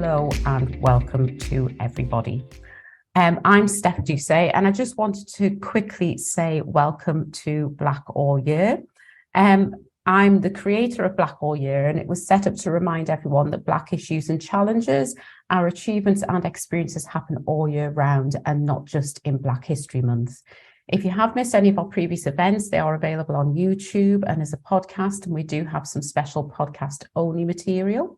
hello and welcome to everybody. I'm Steph Edusei, and I just wanted to quickly say welcome to Black All Year. I'm the creator of Black All Year, and it was set up to remind everyone that Black issues and challenges, our achievements and experiences happen all year round and not just in Black History Month. If you have missed any of our previous events, they are available on YouTube and as a podcast, and we do have some special podcast-only material.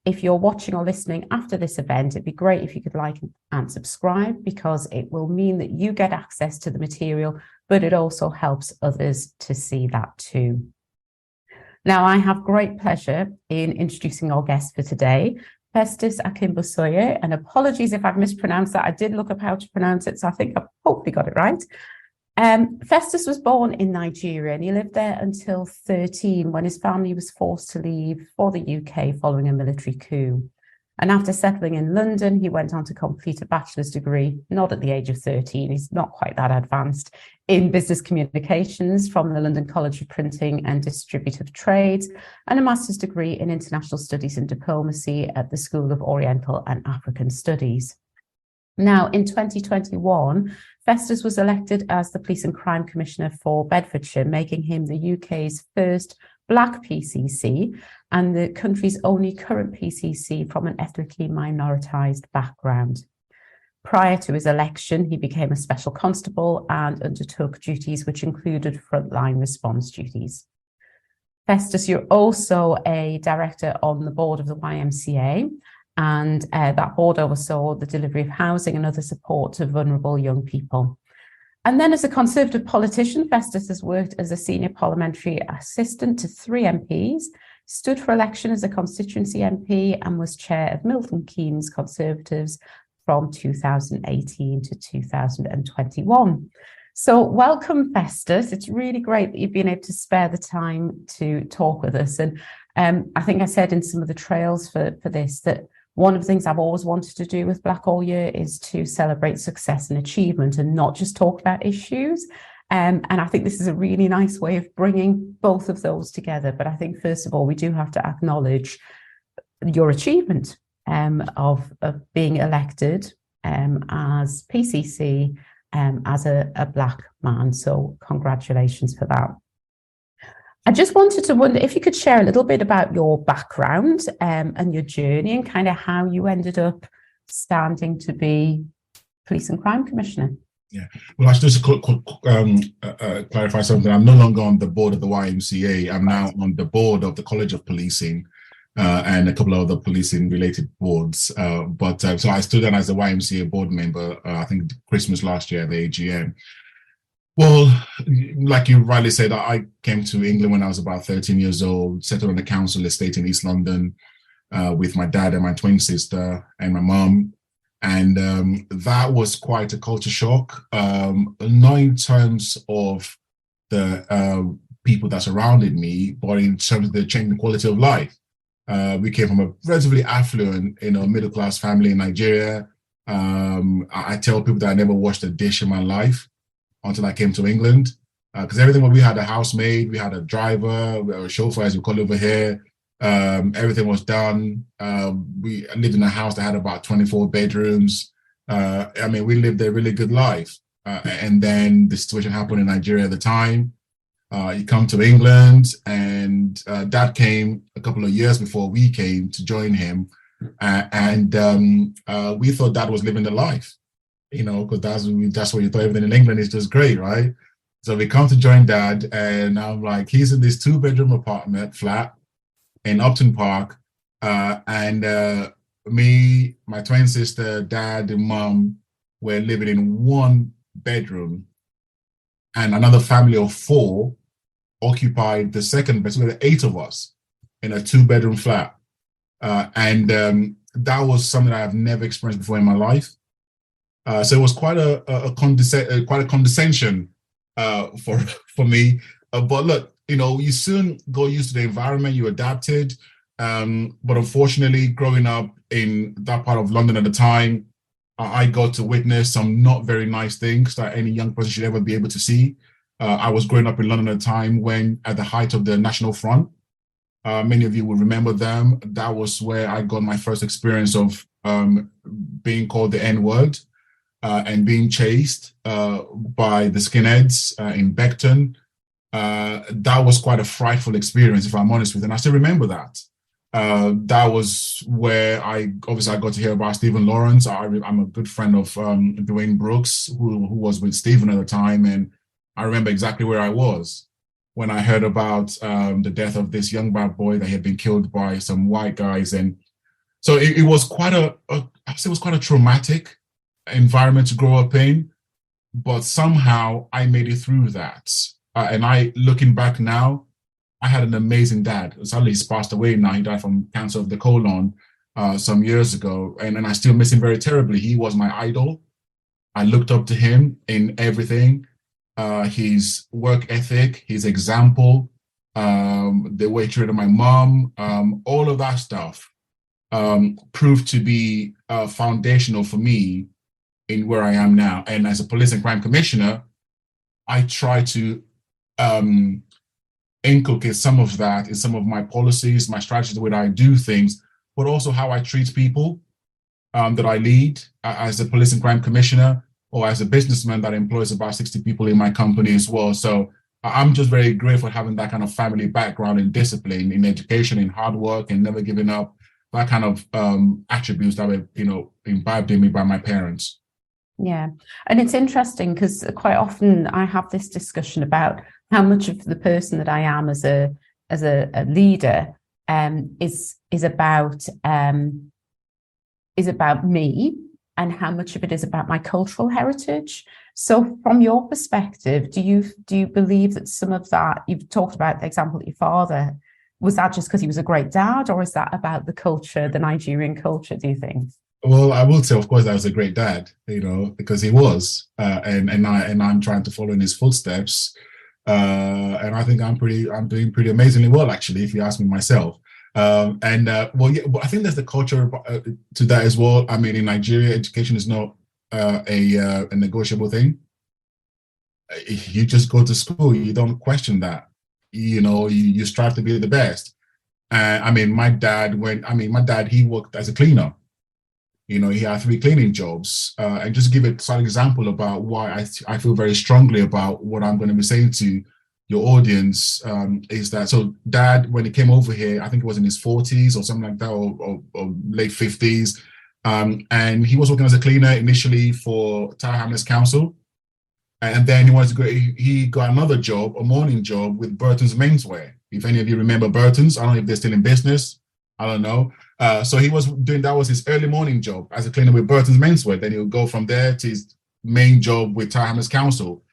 If you're watching or listening after this event, it'd be great if you could like and subscribe, because it will mean that you get access to the material, but it also helps others to see that too. Now, I have great pleasure in introducing our guest for today, Festus Akinbusoye, and apologies if I've mispronounced that. I did look up how to pronounce it, so I think I've hopefully got it right. Festus was born in Nigeria, and he lived there until 13 when his family was forced to leave for the UK following a military coup. And after settling in London, he went on to complete a bachelor's degree, not at the age of 13, he's not quite that advanced, in business communications from the London College of Printing and Distributive Trades, and a master's degree in international studies and diplomacy at the School of Oriental and African Studies. Now, in 2021, Festus was elected as the Police and Crime Commissioner for Bedfordshire, making him the UK's first Black PCC and the country's only current PCC from an ethnically minoritised background. Prior to his election, he became a special constable and undertook duties which included frontline response duties. Festus, you're also a director on the board of the YMCA, and that board oversaw the delivery of housing and other support to vulnerable young people. And then as a Conservative politician, Festus has worked as a senior parliamentary assistant to 3 MPs, stood for election as a constituency MP, and was chair of Milton Keynes Conservatives from 2018 to 2021. So welcome, Festus. It's really great that you've been able to spare the time to talk with us. And I think I said in some of the trails for this that one of the things I've always wanted to do with Black All Year is to celebrate success and achievement and not just talk about issues. And I think this is a really nice way of bringing both of those together. But I think, first of all, we do have to acknowledge your achievement of being elected as PCC as a Black man. So congratulations for that. I just wanted to wonder if you could share a little bit about your background and your journey and kind of how you ended up standing to be Police and Crime Commissioner. Yeah, well, I should just clarify something. I'm no longer on the board of the YMCA. I'm now on the board of the College of Policing and a couple of other policing-related boards. So I stood in as a YMCA board member, I think Christmas last year at the AGM. Well, like you rightly said, I came to England when I was about 13 years old, settled on a council estate in East London with my dad and my twin sister and my mum. And that was quite a culture shock, not in terms of the people that surrounded me, but in terms of the change in quality of life. We came from a relatively affluent, middle-class family in Nigeria. I tell people that I never washed a dish in my life until I came to England, because everything, we had a housemaid, we had a driver, we had a chauffeur, as we call it over here. Everything was done. We lived in a house that had about 24 bedrooms. We lived a really good life. And then the situation happened in Nigeria at the time. You come to England, and Dad came a couple of years before we came to join him. We thought Dad was living the life, because that's what you thought. Everything in England is just great, right? So we come to join Dad, and I'm like, he's in this 2-bedroom apartment flat in Upton Park, me, my twin sister, Dad, and Mum were living in 1 bedroom, and another family of 4 occupied the 2nd bedroom. So there were 8 of us in a 2-bedroom flat, that was something I've never experienced before in my life. So it was quite a condescension for me. But look, you soon go used to the environment, you adapted. But unfortunately, growing up in that part of London at the time, I got to witness some not very nice things that any young person should ever be able to see. I was growing up in London at a time when, at the height of the National Front, Many of you will remember them. That was where I got my first experience of being called the N-word and being chased by the skinheads in Beckton. That was quite a frightful experience, if I'm honest with you, and I still remember that. That was where I got to hear about Stephen Lawrence. I'm a good friend of Dwayne Brooks, who was with Stephen at the time, and I remember exactly where I was when I heard about the death of this young black boy that had been killed by some white guys. And so it was quite it was quite a traumatic environment to grow up in, but somehow I made it through that. And looking back now, I had an amazing dad. Sadly, he's passed away now. He died from cancer of the colon some years ago, and I still miss him very terribly. He was my idol. I looked up to him in everything. His work ethic, his example, the way he treated my mom, all of that stuff proved to be foundational for me in where I am now. And as a police and crime commissioner, I try to inculcate some of that in some of my policies, my strategies, the way that I do things, but also how I treat people that I lead as a police and crime commissioner, or as a businessman that employs about 60 people in my company as well. So I'm just very grateful having that kind of family background and discipline in education, in hard work, and never giving up, that kind of attributes that were, imbibed in me by my parents. Yeah. And it's interesting because quite often I have this discussion about how much of the person that I am as a leader is about me, and how much of it is about my cultural heritage. So from your perspective, do you believe that some of that, you've talked about the example of your father, was that just because he was a great dad, or is that about the culture, the Nigerian culture, do you think? Well, I will say, of course, that was a great dad, because he was, and I'm trying to follow in his footsteps, and I think I'm doing pretty amazingly well, actually, if you ask me myself. But I think there's the culture to that as well. I mean, in Nigeria, education is not a negotiable thing. You just go to school, you don't question that. You strive to be the best. My dad, he worked as a cleaner. He had 3 cleaning jobs. And just to give a slight example about why I feel very strongly about what I'm going to be saying to your audience, is that, so dad, when he came over here, I think it was in his 40s or something like that, or late 50s. And he was working as a cleaner initially for Tower Hamlets Council. And then he got another job, a morning job with Burton's Menswear. If any of you remember Burton's, I don't know if they're still in business. I don't know. So he was that was his early morning job as a cleaner with Burton's Menswear. Then he would go from there to his main job with Tower Hamlets Council.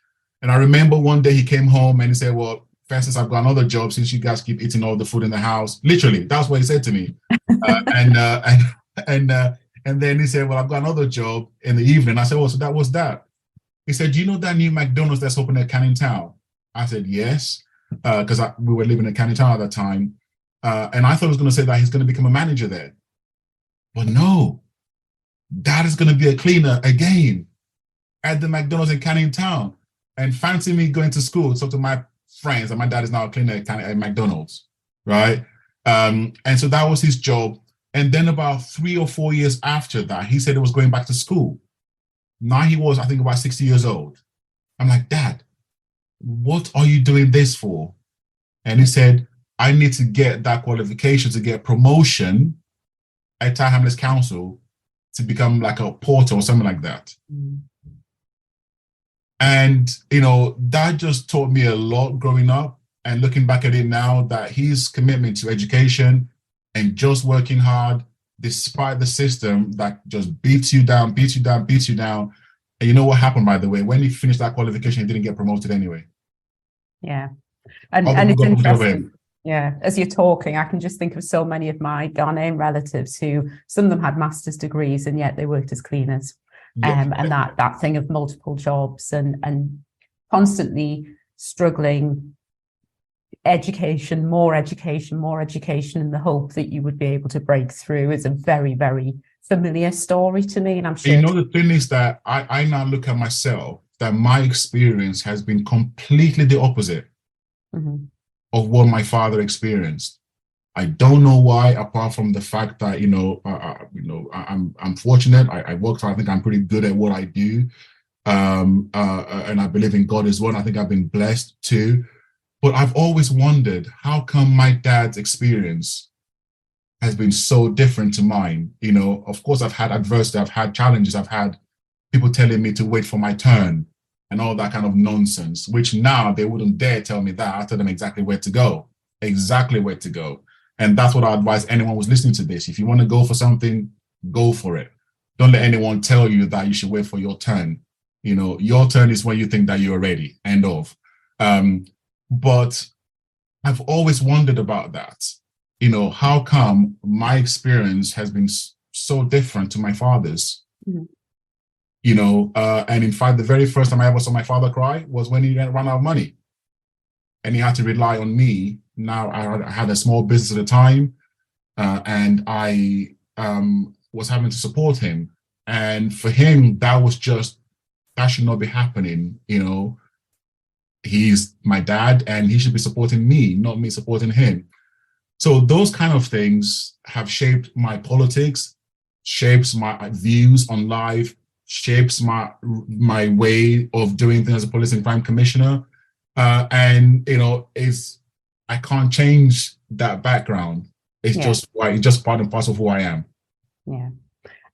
And I remember one day he came home and he said, well, Festus, I've got another job since you guys keep eating all the food in the house. Literally, that's what he said to me. And then he said, well, I've got another job in the evening. I said, well, so that was that. He said, do you know that new McDonald's that's open at Canning Town? I said, yes, because we were living in Canning Town at that time. And I thought he was going to say that he's going to become a manager there. But no, Dad is going to be a cleaner again at the McDonald's in Canning Town. And fancy me going to school, talk to my friends, and my dad is now a cleaner at McDonald's, right? And so that was his job. And then about 3 or 4 years after that, he said he was going back to school. Now he was, I think, about 60 years old. I'm like, Dad, what are you doing this for? And he said, I need to get that qualification to get promotion at Tower Hamlets Council to become like a porter or something like that. Mm. And, that just taught me a lot growing up, and looking back at it now, that his commitment to education and just working hard, despite the system that just beats you down. And you know what happened, by the way? When he finished that qualification, he didn't get promoted anyway. Yeah. And it's interesting. Yeah, as you're talking, I can just think of so many of my Ghanaian relatives who, some of them had master's degrees and yet they worked as cleaners. And that thing of multiple jobs and constantly struggling, education, more education, in the hope that you would be able to break through is a very, very familiar story to me. And I'm sure. The thing is that I now look at myself, that my experience has been completely the opposite of what my father experienced. I don't know why, apart from the fact that I'm fortunate. I work hard. I think I'm pretty good at what I do, and I believe in God as well. I think I've been blessed too. But I've always wondered, how come my dad's experience has been so different to mine? Of course, I've had adversity, I've had challenges, I've had people telling me to wait for my turn and all that kind of nonsense, which now they wouldn't dare tell me that. I tell them exactly where to go. And that's what I advise anyone who's listening to this. If you want to go for something, go for it. Don't let anyone tell you that you should wait for your turn. Your turn is when you think that you're ready, end of. But I've always wondered about that. How come my experience has been so different to my father's? Mm-hmm. And in fact, the very first time I ever saw my father cry was when he ran out of money and he had to rely on me. Now, I had a small business at the time, and I was having to support him. And for him, that should not be happening. He's my dad and he should be supporting me, not me supporting him. So those kind of things have shaped my politics, shapes my views on life, shapes my way of doing things as a police and crime commissioner. I can't change that background. It's just part and parcel of who I am. Yeah.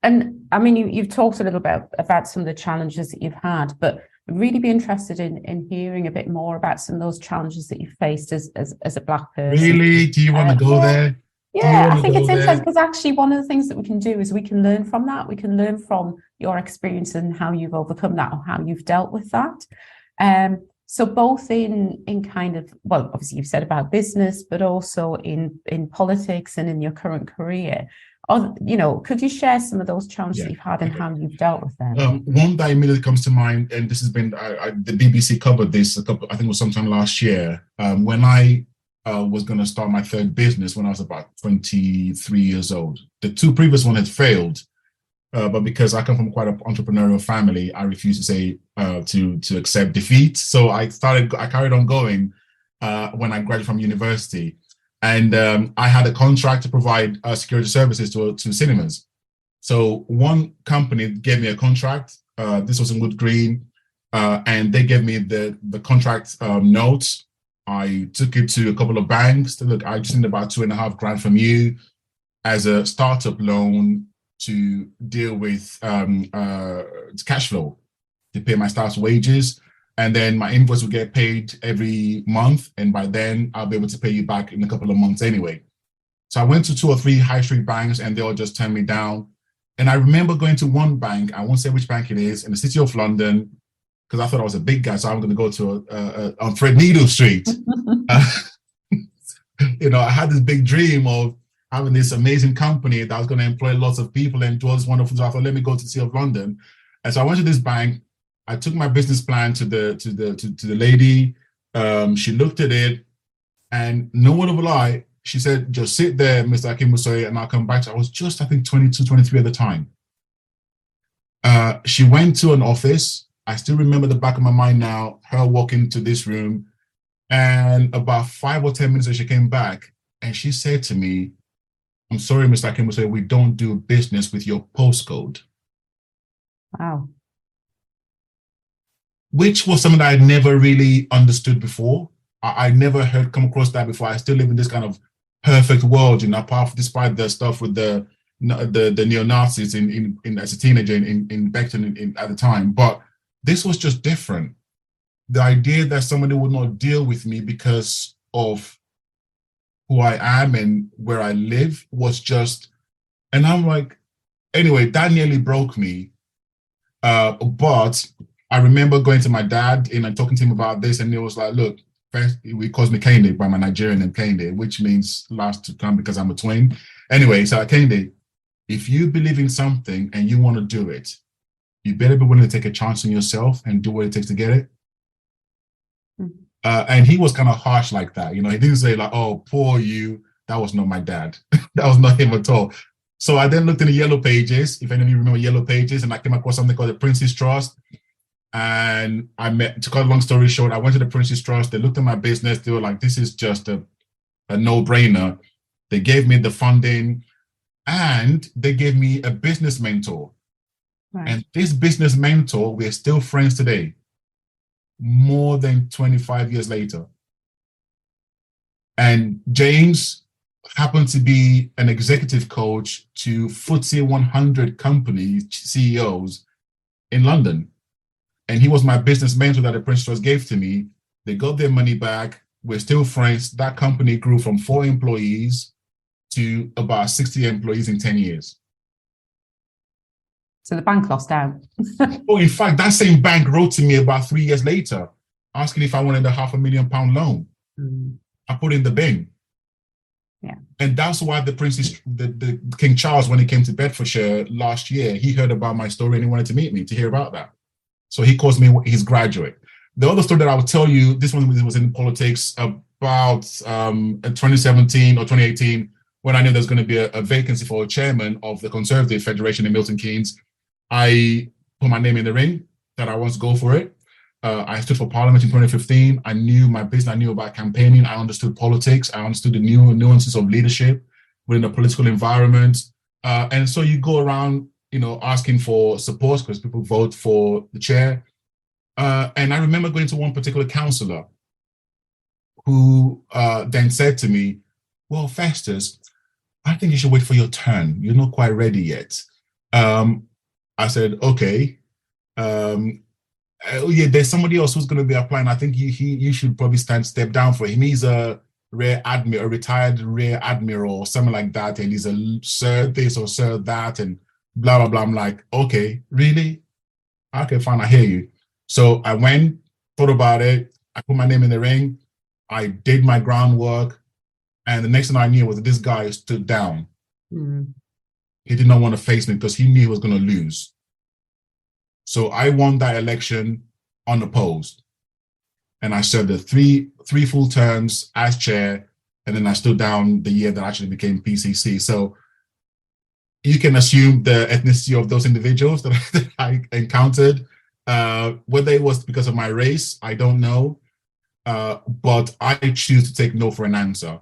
And I mean, you've talked a little bit about some of the challenges that you've had, but I'd really be interested in hearing a bit more about some of those challenges that you've faced as a Black person. Really? Do you want to go there? Yeah, I think it's interesting because actually one of the things that we can do is we can learn from that. We can learn from your experience and how you've overcome that or how you've dealt with that. So both in kind of, well, obviously you've said about business, but also in politics and in your current career. Could you share some of those challenges that you've had and how you've dealt with them? One that immediately comes to mind, and this has been, the BBC covered this I think it was sometime last year, when I was going to start my third business when I was about 23 years old. The two previous ones had failed, but because I come from quite an entrepreneurial family, I refused to say, to accept defeat. So I carried on going when I graduated from university. And I had a contract to provide security services to cinemas. So one company gave me a contract. This was in Wood Green, and they gave me the contract notes. I took it to a couple of banks. Look, I just need about $2.5 grand from you as a startup loan to deal with cash flow, to pay my staff's wages. And then my invoice will get paid every month. And by then I'll be able to pay you back in a couple of months anyway. So I went to 2 or 3 high street banks and they all just turned me down. And I remember going to one bank, I won't say which bank it is, in the city of London, because I thought I was a big guy. So I'm going to go to on Threadneedle Street. I had this big dream of having this amazing company that was going to employ lots of people and it was wonderful. So I thought, let me go to the city of London. And so I went to this bank. I took my business plan to the lady. She looked at it, and no word of a lie, she said, "Just sit there, Mr. Akinbusoye, and I'll come back to you." I was just, I think, 22, 23 at the time. She went to an office. I still remember the back of my mind now, her walking to this room, and about 5 or 10 minutes later, she came back, and she said to me, "I'm sorry, Mr. Akinbusoye, we don't do business with your postcode." Wow. Which was something that I'd never really understood before. I never come across that before. I still live in this kind of perfect world, despite the stuff with the neo-Nazis in as a teenager in Beckton at the time. But this was just different. The idea that somebody would not deal with me because of who I am and where I live was just, and I'm like, anyway, that nearly broke me. But I remember going to my dad and talking to him about this, and he was like, "Look, first, he calls me Kende by my Nigerian name, Kende, which means last to come because I'm a twin." Anyway, so Kende, if you believe in something and you want to do it, you better be willing to take a chance on yourself and do what it takes to get it. Mm-hmm. And he was kind of harsh like that. He didn't say like, "Oh, poor you." That was not my dad. That was not him at all. So I then looked in the Yellow Pages, if any of you remember Yellow Pages, and I came across something called the Prince's Trust. And to cut a long story short, I went to the Prince's Trust. They looked at my business. They were like, "This is just a no-brainer." They gave me the funding, and they gave me a business mentor. Right. And this business mentor, we're still friends today, more than 25 years later. And James happened to be an executive coach to FTSE 100 company CEOs in London. And he was my business mentor that the Prince Trust gave to me. They got their money back. We're still friends. That company grew from 4 employees to about 60 employees in 10 years. So the bank lost out. Oh, in fact, that same bank wrote to me about 3 years later, asking if I wanted a £500,000 loan. I put in the bin. Yeah. And that's why the King Charles, when he came to Bedfordshire last year, he heard about my story and he wanted to meet me to hear about that. So he calls me his graduate. The other story that I will tell you, this one was in politics about 2017 or 2018, when I knew there's going to be a vacancy for a chairman of the Conservative Federation in Milton Keynes. I put my name in the ring that I want to go for it. I stood for Parliament in 2015. I knew my business. I knew about campaigning. I understood politics. I understood the new nuances of leadership within the political environment. And so you go around, asking for support because people vote for the chair. And I remember going to one particular councillor who then said to me, well, Festus, I think you should wait for your turn. You're not quite ready yet. I said, okay. Yeah, there's somebody else who's going to be applying. I think you should probably step down for him. He's a retired rear admiral or something like that, and he's a sir this or sir that, and blah blah blah. I'm like, okay, really? Okay, fine, I hear you. So I went, thought about it. I put my name in the ring. I did my groundwork, and the next thing I knew was that this guy stood down. He did not want to face me because he knew he was going to lose. So I won that election unopposed. And I served the three full terms as chair, and then I stood down the year that I actually became PCC. So you can assume the ethnicity of those individuals that I encountered. Whether it was because of my race, I don't know. But I choose to take no for an answer.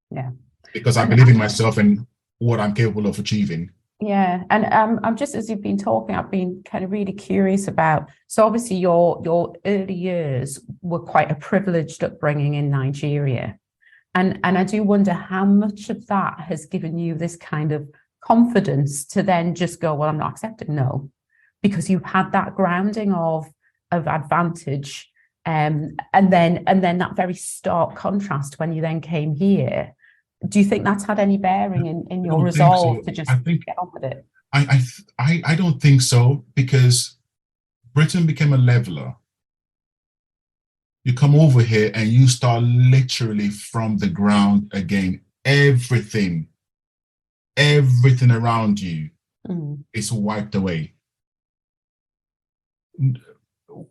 Yeah. Because I believe in myself and what I'm capable of achieving. Yeah, and I'm just, as you've been talking, I've been kind of really curious about, so obviously your early years were quite a privileged upbringing in Nigeria. And I do wonder how much of that has given you this kind of confidence to then just go, well, I'm not accepting no, because you've had that grounding of advantage. And then that very stark contrast when you then came here. Do you think that's had any bearing in your resolve to just get on with it? I don't think so, because Britain became a leveler. You come over here and you start literally from the ground again. Everything around you is wiped away.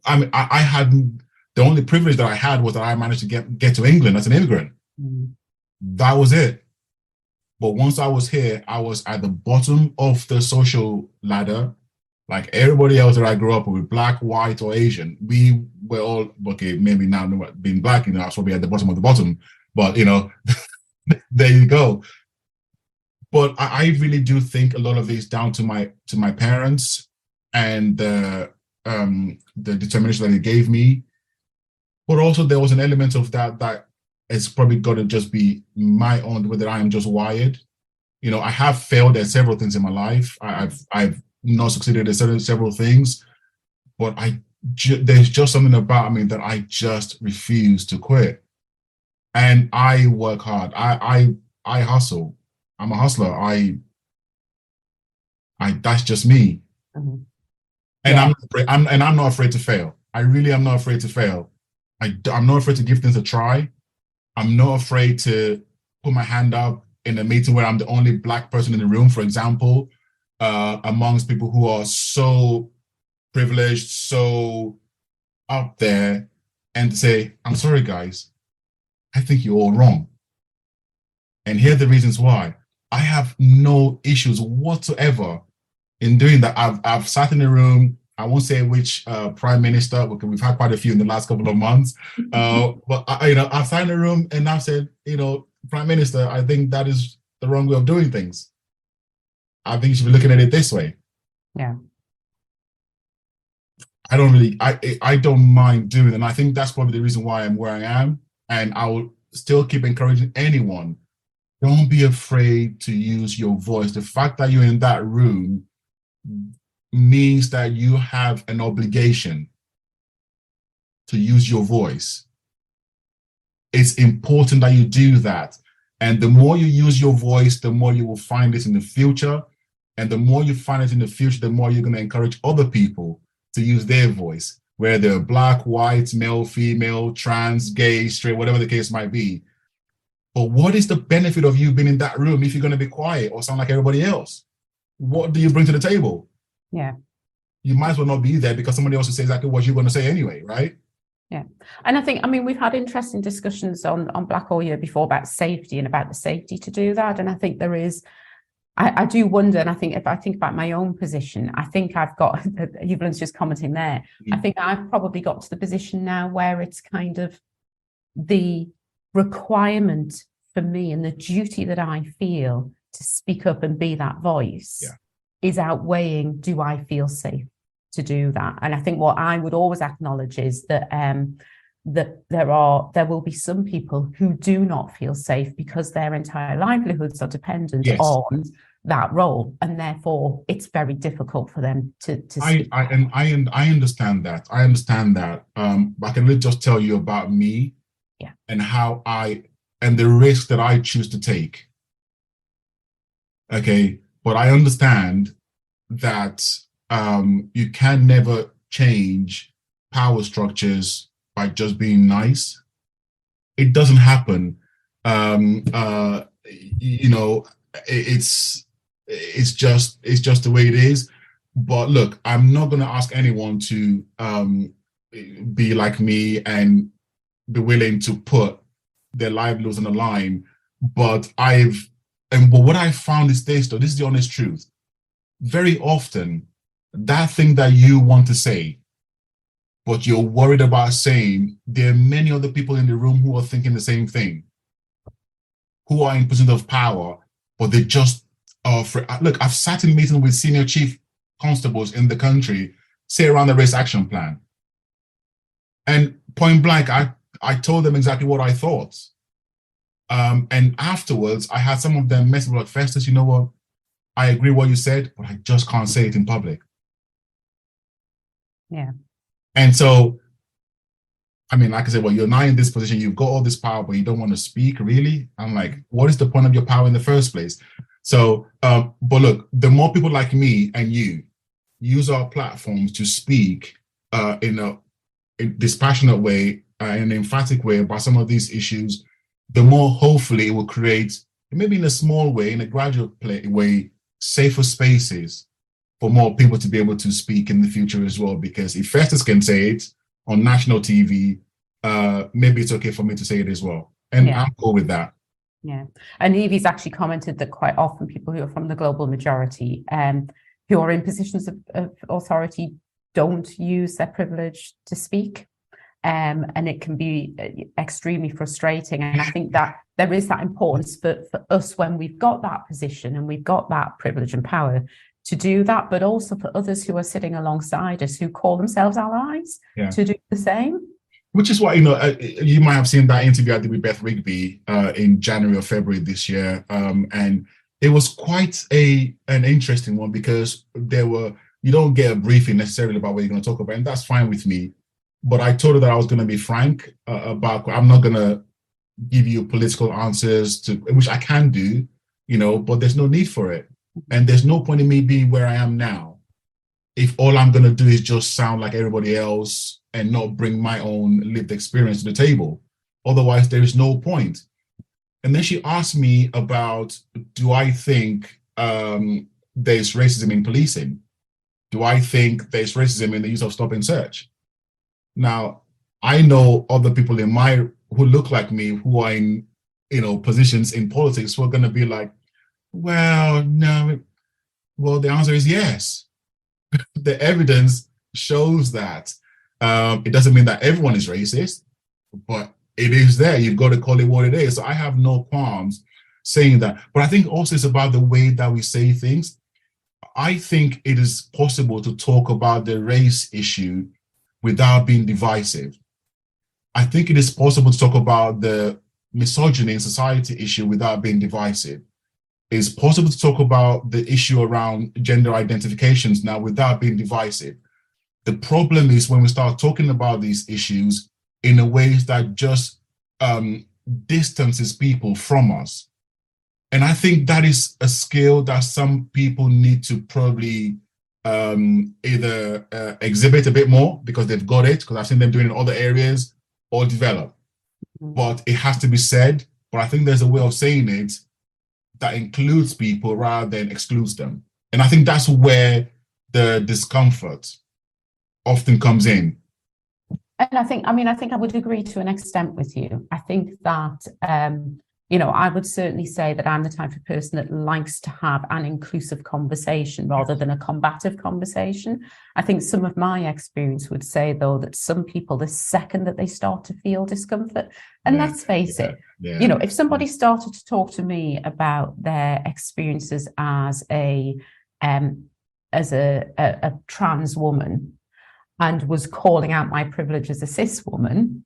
I mean, I had, the only privilege that I had was that I managed to get to England as an immigrant. That was it. But once I was here, I was at the bottom of the social ladder. Like everybody else that I grew up with, black, white, or Asian, we were all, okay, maybe now being black, I was probably at the bottom of the bottom. But, there you go. But I really do think a lot of this down to my parents and the determination that they gave me. But also there was an element of that it's probably got to just be my own, whether I am just wired. I have failed at several things in my life. I've not succeeded at several things, but there's just something about me that I just refuse to quit. And I work hard. I hustle. I'm a hustler. That's just me. And yeah. I'm not afraid to fail. I really am not afraid to fail. I'm not afraid to give things a try. I'm not afraid to put my hand up in a meeting where I'm the only black person in the room, for example, amongst people who are so privileged, so up there, and to say, I'm sorry, guys, I think you're all wrong. And here are the reasons why. I have no issues whatsoever in doing that. I've sat in a room, I won't say which prime minister, because we've had quite a few in the last couple of months. But I've sat in a room and I've said, Prime Minister, I think that is the wrong way of doing things. I think you should be looking at it this way. Yeah. I don't mind doing it. And I think that's probably the reason why I'm where I am. And I will still keep encouraging anyone, don't be afraid to use your voice. The fact that you're in that room means that you have an obligation to use your voice. It's important that you do that. And the more you use your voice, the more you will find it in the future. And the more you find it in the future, the more you're going to encourage other people to use their voice, whether they're black, white, male, female, trans, gay, straight, whatever the case might be. But what is the benefit of you being in that room if you're going to be quiet or sound like everybody else? What do you bring to the table? Yeah. You might as well not be there because somebody else will say exactly what you're going to say anyway, right? Yeah. And I mean, we've had interesting discussions on Black All Year before about safety and about the safety to do that. And I think there is, I do wonder, and I think if I think about my own position, I think I've got, Evelyn's just commenting there, I think I've probably got to the position now where it's kind of the requirement for me and the duty that I feel to speak up and be that voice is outweighing, do I feel safe to do that? And I think what I would always acknowledge is that that there will be some people who do not feel safe because their entire livelihoods are dependent on that role, and therefore it's very difficult for them to speak. I understand that. I understand that. But I can really just tell you about me and how and the risk that I choose to take. Okay, but I understand that you can never change power structures by just being nice. It doesn't happen. You know, it's just the way it is. But look, I'm not going to ask anyone to be like me and be willing to put their livelihoods on the line. But what I found is this, though, this is the honest truth. Very often, that thing that you want to say, but you're worried about saying, there are many other people in the room who are thinking the same thing, who are in position of power, but they just are afraid. Look, I've sat in meetings with senior chief constables in the country, say around the race action plan. And point blank, I told them exactly what I thought. And afterwards, I had some of them message me like, Festus, you know what? I agree what you said, but I just can't say it in public. Yeah. And so, I mean, like I said, well, you're now in this position, you've got all this power, but you don't want to speak, really? I'm like, what is the point of your power in the first place? So, but look, the more people like me and you use our platforms to speak in this passionate way, in an emphatic way about some of these issues, the more hopefully it will create, maybe in a small way, in a gradual way, safer spaces for more people to be able to speak in the future as well. Because if Festus can say it on national TV, maybe it's okay for me to say it as well. And I'm cool with that. Yeah. And Evie's actually commented that quite often people who are from the global majority, who are in positions of authority, don't use their privilege to speak. And it can be extremely frustrating. And I think that there is that importance for us when we've got that position and we've got that privilege and power to do that, but also for others who are sitting alongside us who call themselves allies to do the same. Which is why, you might have seen that interview I did with Beth Rigby in January or February this year. And it was quite an interesting one because you don't get a briefing necessarily about what you're going to talk about, and that's fine with me. But I told her that I was going to be frank about, I'm not going to give you political answers, which I can do, but there's no need for it. And there's no point in me being where I am now if all I'm going to do is just sound like everybody else and not bring my own lived experience to the table. Otherwise, there is no point. And then she asked me about, do I think there's racism in policing? Do I think there's racism in the use of stop and search? Now, I know other people who look like me, who are in, positions in politics, who are going to be like, well, no. Well, the answer is yes. The evidence shows that. It doesn't mean that everyone is racist, but it is there. You've got to call it what it is. So I have no qualms saying that. But I think also it's about the way that we say things. I think it is possible to talk about the race issue without being divisive. I think it is possible to talk about the misogyny in society issue without being divisive. It's possible to talk about the issue around gender identifications now without being divisive. The problem is when we start talking about these issues in a way that just distances people from us. And I think that is a skill that some people need to probably either exhibit a bit more because they've got it, because I've seen them doing it in other areas, or develop. But it has to be said. But I think there's a way of saying it that includes people rather than excludes them. And I think that's where the discomfort often comes in. And I think I would agree to an extent with you. I think that, I would certainly say that I'm the type of person that likes to have an inclusive conversation rather than a combative conversation. I think some of my experience would say, though, that some people, the second that they start to feel discomfort, and let's face it, if somebody started to talk to me about their experiences as a trans woman and was calling out my privilege as a cis woman,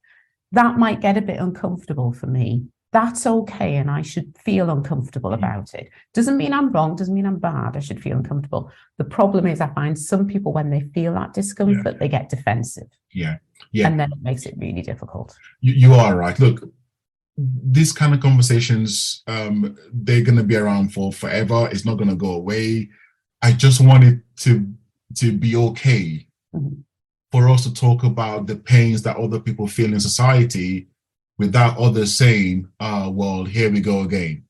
that might get a bit uncomfortable for me. That's okay, and I should feel uncomfortable about it. Doesn't mean I'm wrong, doesn't mean I'm bad. I should feel uncomfortable. The problem is I find some people, when they feel that discomfort, they get defensive. Yeah. And then it makes it really difficult. You are right. Look, these kind of conversations, they're going to be around for forever. It's not going to go away. I just want it to be okay for us to talk about the pains that other people feel in society without others saying, well, here we go again.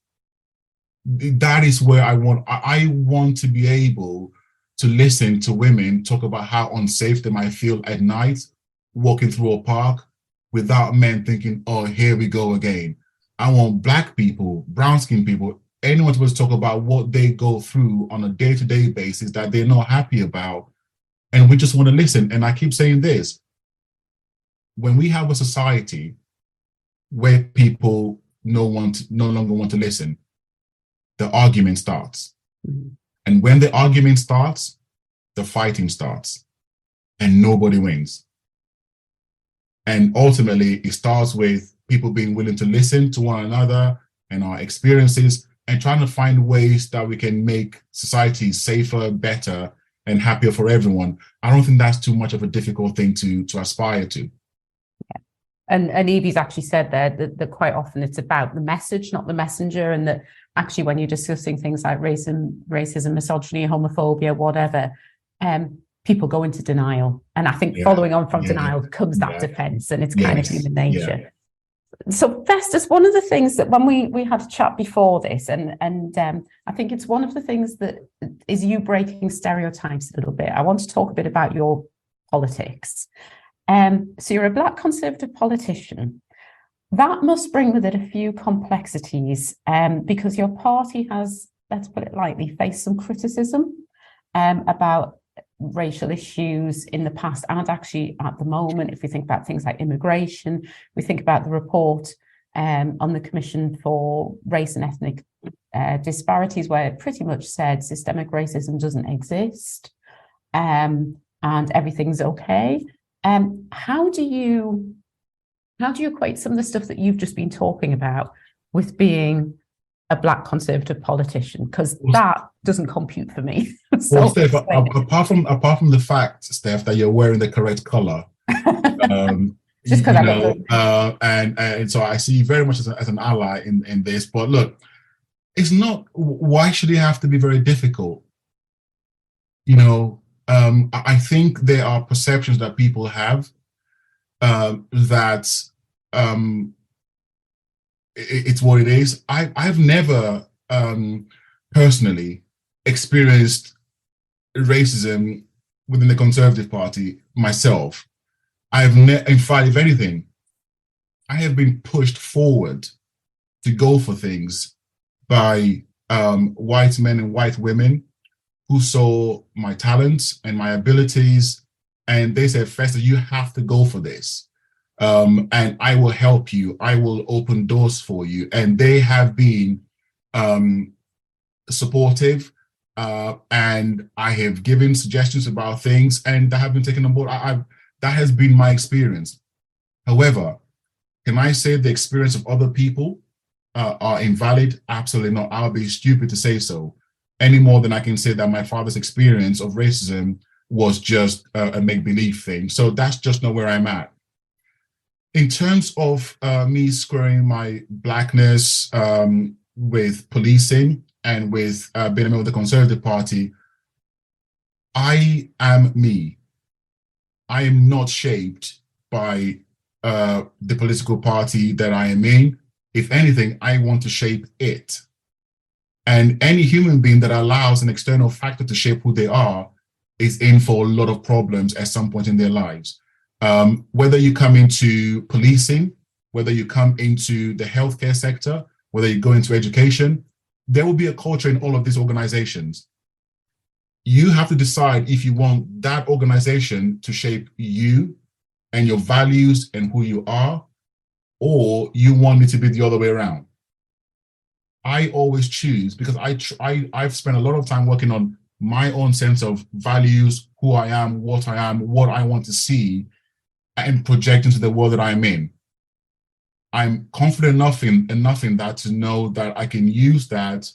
That is where I want to be able to listen to women talk about how unsafe they might feel at night walking through a park without men thinking, oh, here we go again. I want Black people, brown-skinned people, anyone to talk about what they go through on a day-to-day basis that they're not happy about. And we just want to listen. And I keep saying this, when we have a society where people no longer want to listen, the argument starts. And when the argument starts, the fighting starts, and nobody wins. And ultimately, it starts with people being willing to listen to one another and our experiences and trying to find ways that we can make society safer, better, and happier for everyone. I don't think that's too much of a difficult thing to aspire to. And Evie's actually said there that quite often it's about the message, not the messenger, and that actually when you're discussing things like racism, misogyny, homophobia, whatever, people go into denial. And I think following on from denial comes that defense, and it's kind of human nature. So Festus, one of the things that when we had a chat before this, and I think it's one of the things that is you breaking stereotypes a little bit. I want to talk a bit about your politics. So you're a Black Conservative politician. That must bring with it a few complexities because your party has, let's put it lightly, faced some criticism about racial issues in the past and actually at the moment. If we think about things like immigration, we think about the report on the Commission for Race and Ethnic Disparities, where it pretty much said systemic racism doesn't exist and everything's okay. How do you equate some of the stuff that you've just been talking about with being a Black Conservative politician? Because that doesn't compute for me. Well, Steph, apart from the fact, Steph, that you're wearing the correct color, just because and so I see you very much as an ally in this. But look, it's not. Why should it have to be very difficult? I think there are perceptions that people have that it's what it is. I've never personally experienced racism within the Conservative Party myself. In fact, if anything, I have been pushed forward to go for things by white men and white women who saw my talents and my abilities, and they said, Festus, you have to go for this. and I will help you. I will open doors for you. And they have been supportive, and I have given suggestions about things, and that have been taken on board. That has been my experience. However, can I say the experience of other people are invalid? Absolutely not. I'll be stupid to say so, any more than I can say that my father's experience of racism was just a make-believe thing. So that's just not where I'm at. In terms of me squaring my blackness with policing and with being a member of the Conservative Party, I am me. I am not shaped by the political party that I am in. If anything, I want to shape it. And any human being that allows an external factor to shape who they are is in for a lot of problems at some point in their lives. Whether you come into policing, whether you come into the healthcare sector, whether you go into education, there will be a culture in all of these organizations. You have to decide if you want that organization to shape you and your values and who you are, or you want it to be the other way around. I always choose, because I've spent a lot of time working on my own sense of values, who I am, what I want to see, and project into the world that I'm in. I'm confident enough in that to know that I can use that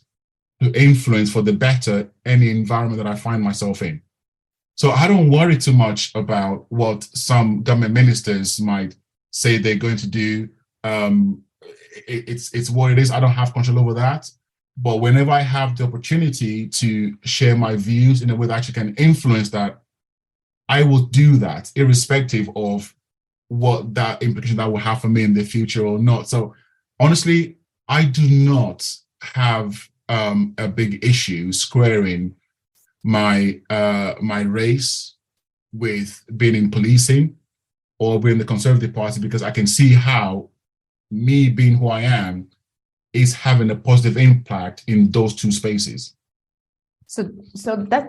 to influence for the better any environment that I find myself in. So I don't worry too much about what some government ministers might say they're going to do. It's what it is. I don't have control over that. But whenever I have the opportunity to share my views in a way that actually can influence that, I will do that, irrespective of what that implication that will have for me in the future or not. So honestly, I do not have a big issue squaring my race with being in policing or being in the Conservative Party, because I can see how me being who I am is having a positive impact in those two spaces. So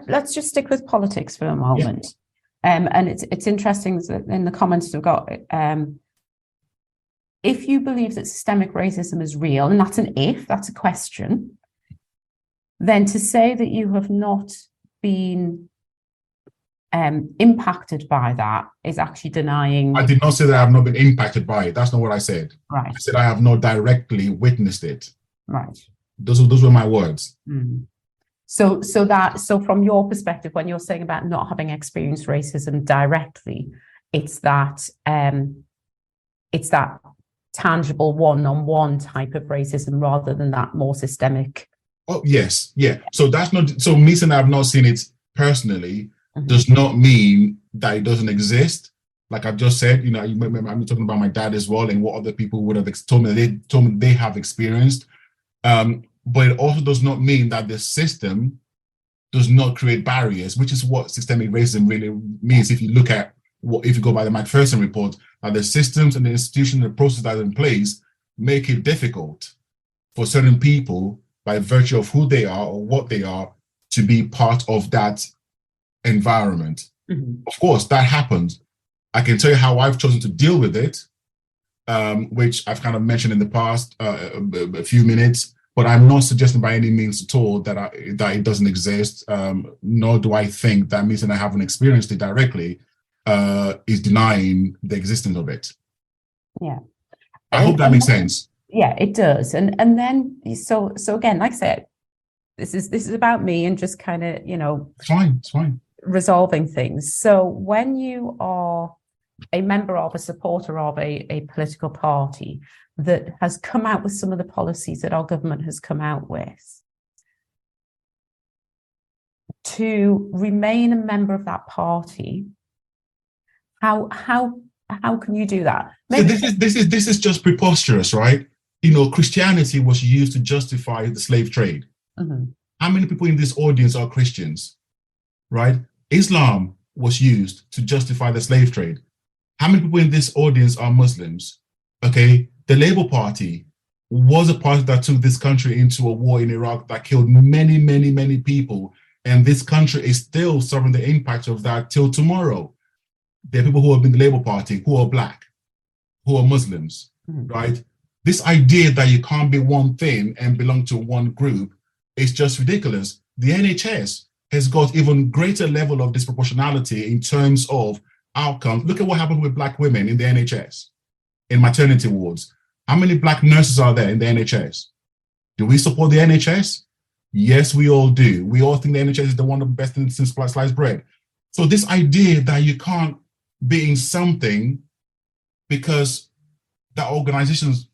let's just stick with politics for a moment. Yeah. And it's interesting that in the comments we've got, if you believe that systemic racism is real, and that's an if, that's a question, then to say that you have not been impacted by that is actually denying. I did not say that I have not been impacted by it. That's not what I said. Right. I said I have not directly witnessed it. Right. Those were my words. Mm. So from your perspective, when you're saying about not having experienced racism directly, it's that tangible one-on-one type of racism rather than that more systemic. Oh yes, yeah. So that's not. So me saying I've not seen it personally does not mean that it doesn't exist. Like I've just said, you remember I'm talking about my dad as well and what other people would have told me they have experienced. But it also does not mean that the system does not create barriers, which is what systemic racism really means. If you look at if you go by the Macpherson report, that the systems and the institutions and the processes that are in place make it difficult for certain people, by virtue of who they are or what they are, to be part of that environment. Of course, that happens. I can tell you how I've chosen to deal with it, which I've kind of mentioned in the past a few minutes, but I'm not suggesting by any means at all that it doesn't exist, nor do I think that means that I haven't experienced it directly is denying the existence of it. Yeah. I hope that makes sense. Yeah, it does. And then so again, like I said, this is about me and just kind of, It's fine. Resolving things. So when you are a member of, a supporter of a political party that has come out with some of the policies that our government has come out with, to remain a member of that party, how can you do that? So this is just preposterous, right? Christianity was used to justify the slave trade. How many people in this audience are Christians, right? Islam was used to justify the slave trade. How many people in this audience are Muslims? Okay, the Labour Party was a party that took this country into a war in Iraq that killed many, many, many people. And this country is still suffering the impact of that till tomorrow. There are people who have been in the Labour Party who are Black. who are Muslims, right? This idea that you can't be one thing and belong to one group is just ridiculous. The NHS has got even greater level of disproportionality in terms of outcomes. Look at what happened with Black women in the NHS, in maternity wards. How many Black nurses are there in the NHS? Do we support the NHS? Yes, we all do. We all think the NHS is the one of the best things since sliced bread. So this idea that you can't be in something because that organizations,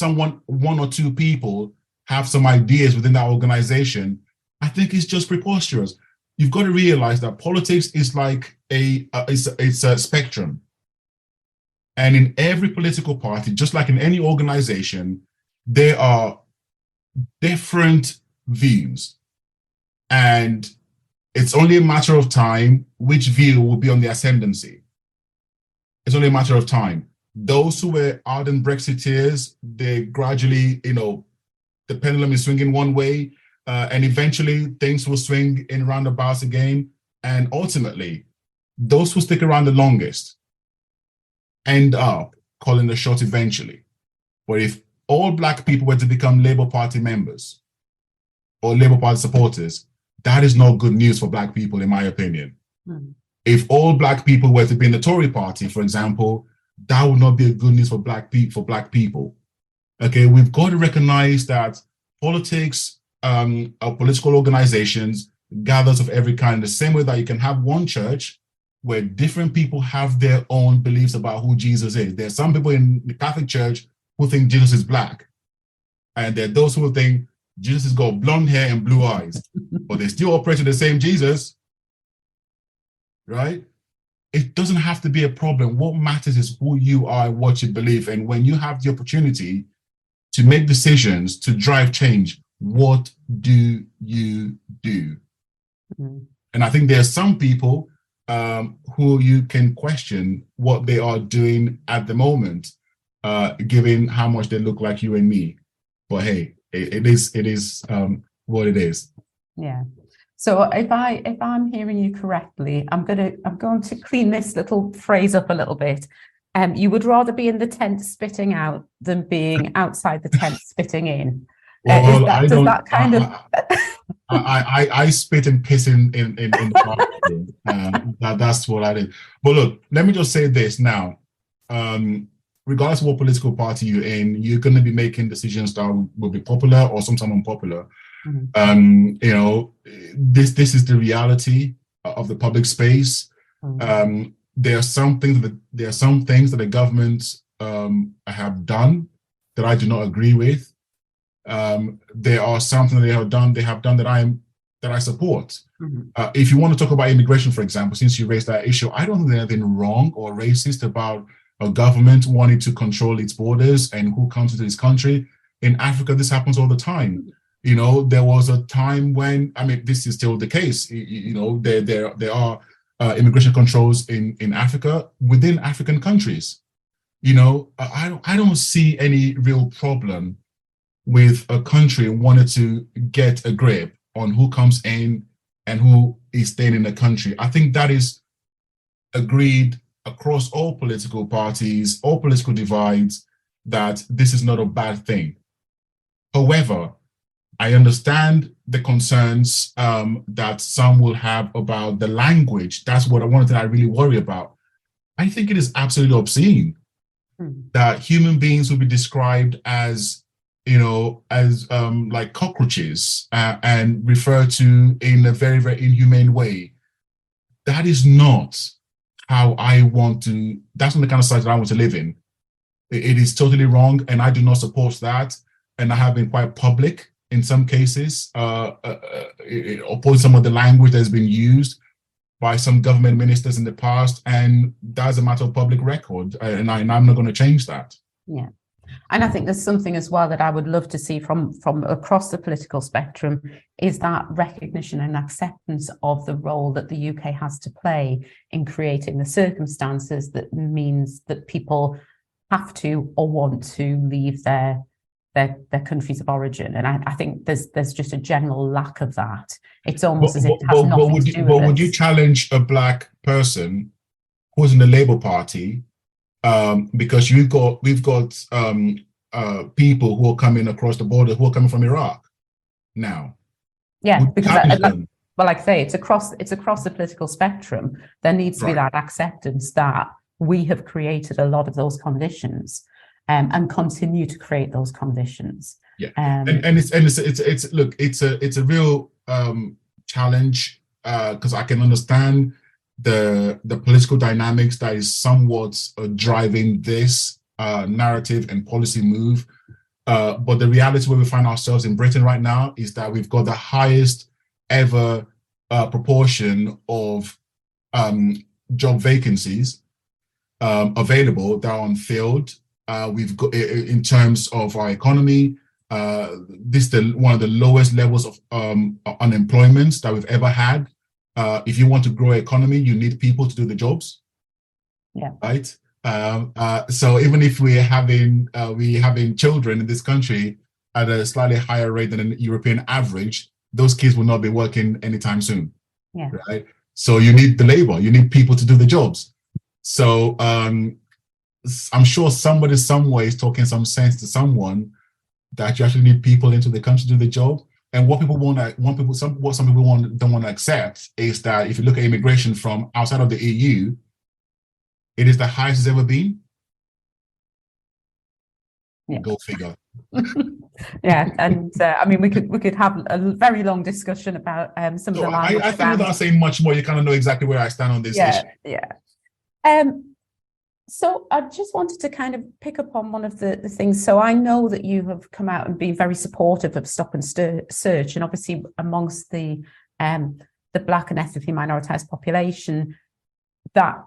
one or two people have some ideas within that organization, I think it's just preposterous. You've got to realize that politics is like it's a spectrum. And in every political party, just like in any organization, there are different views. And it's only a matter of time which view will be on the ascendancy. It's only a matter of time. Those who were ardent Brexiteers, they gradually, the pendulum is swinging one way, and eventually things will swing in roundabouts again. And ultimately, those who stick around the longest end up calling the shot eventually. But if all Black people were to become Labour Party members or Labour Party supporters, that is not good news for Black people, in my opinion. If all Black people were to be in the Tory party, for example, that would not be a good news for Black people. Okay, we've got to recognize that politics, political organizations, gathers of every kind, the same way that you can have one church where different people have their own beliefs about who Jesus is. There are some people in the Catholic Church who think Jesus is Black. And there are those who think Jesus has got blonde hair and blue eyes, but they still operate in the same Jesus, right? It doesn't have to be a problem. What matters is who you are, what you believe. And when you have the opportunity to make decisions, to drive change, what do you do? And I think there are some people who you can question what they are doing at the moment, given how much they look like you and me. But hey, it is what it is. Yeah. So if I'm hearing you correctly, I'm going to clean this little phrase up a little bit. You would rather be in the tent spitting out than being outside the tent spitting in. Well, I spit and piss in the bathroom. That's what I did. But look, let me just say this now. Regardless of what political party you're in, you're going to be making decisions that will be popular or sometimes unpopular. This is the reality of the public space. There are some things that the government have done that I do not agree with. There are something that they have done that I support. If you want to talk about immigration, for example, since you raised that issue, I don't think there's anything wrong or racist about a government wanting to control its borders and who comes into this country. In Africa, this happens all the time. There was a time when, this is still the case. There are immigration controls in Africa within African countries. I don't see any real problem with a country wanting to get a grip on who comes in and who is staying in the country. I think that is agreed across all political parties, all political divides, that this is not a bad thing. However, I understand the concerns that some will have about the language. That's one thing I really worry about. I think it is absolutely obscene that human beings will be described as like cockroaches and referred to in a very, very inhumane way. That is not how I want to, that's not the kind of society that I want to live in. It is totally wrong, and I do not support that. And I have been quite public in some cases, opposing some of the language that has been used by some government ministers in the past, and that's a matter of public record, and I'm not going to change that. Yeah. And I think there's something as well that I would love to see from across the political spectrum, is that recognition and acceptance of the role that the UK has to play in creating the circumstances that means that people have to or want to leave their countries of origin. And I think there's just a general lack of that. It's almost as if it has nothing to do with it. But would you challenge a Black person who's in the Labour Party because we've got people who are coming across the border who are coming from Iraq now. Yeah, because well, like I say, it's across the political spectrum. There needs to be that acceptance that we have created a lot of those conditions, and continue to create those conditions. Yeah, and it's a real challenge, because I can understand the political dynamics that is somewhat driving this narrative and policy move. But the reality where we find ourselves in Britain right now is that we've got the highest ever proportion of job vacancies available that are unfilled. We've got, in terms of our economy, this is one of the lowest levels of unemployment that we've ever had. If you want to grow economy, you need people to do the jobs. Yeah. Right. So even if we're having children in this country at a slightly higher rate than an European average, those kids will not be working anytime soon. Yeah. Right. So you need the labor, you need people to do the jobs. So I'm sure somebody somewhere is talking some sense to someone that you actually need people into the country to do the job. And what people some people don't want to accept is that if you look at immigration from outside of the EU, it is the highest it's ever been. Yeah. Go figure. Yeah, and I mean, we could have a very long discussion about some of the language. I think without saying much more, you kind of know exactly where I stand on this issue. Yeah. So I just wanted to kind of pick up on one of the things. So I know that you have come out and been very supportive of Stop and Search, and obviously amongst the Black and ethnically minoritized population, that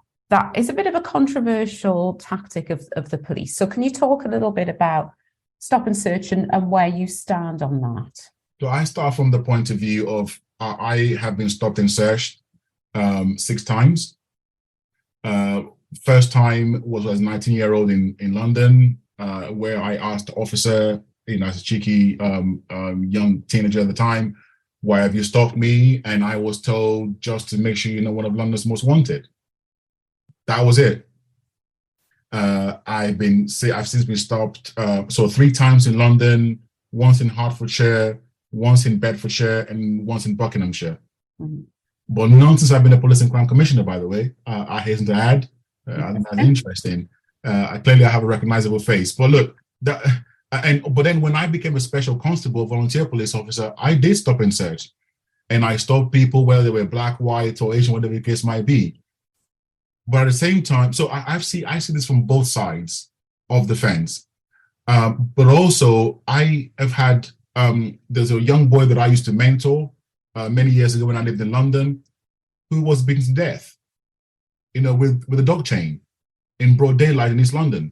is a bit of a controversial tactic of the police. So can you talk a little bit about Stop and Search and where you stand on that? So I start from the point of view of I have been stopped and searched 6 times. First time was as a 19-year-old in London, where I asked the officer, as a cheeky young teenager at the time, why have you stopped me? And I was told, just to make sure you're not one of London's most wanted. That was it. I've since been stopped. So 3 times in London, once in Hertfordshire, once in Bedfordshire, and once in Buckinghamshire. Mm-hmm. But none since I've been a police and crime commissioner, by the way. I hasten to add. I think that's interesting. Clearly, I have a recognizable face. But look, but then when I became a special constable, volunteer police officer, I did stop and search, and I stopped people whether they were black, white, or Asian, whatever the case might be. But at the same time, so I see this from both sides of the fence. But also, I have had there's a young boy that I used to mentor many years ago when I lived in London, who was beaten to death, with a dog chain in broad daylight in East London.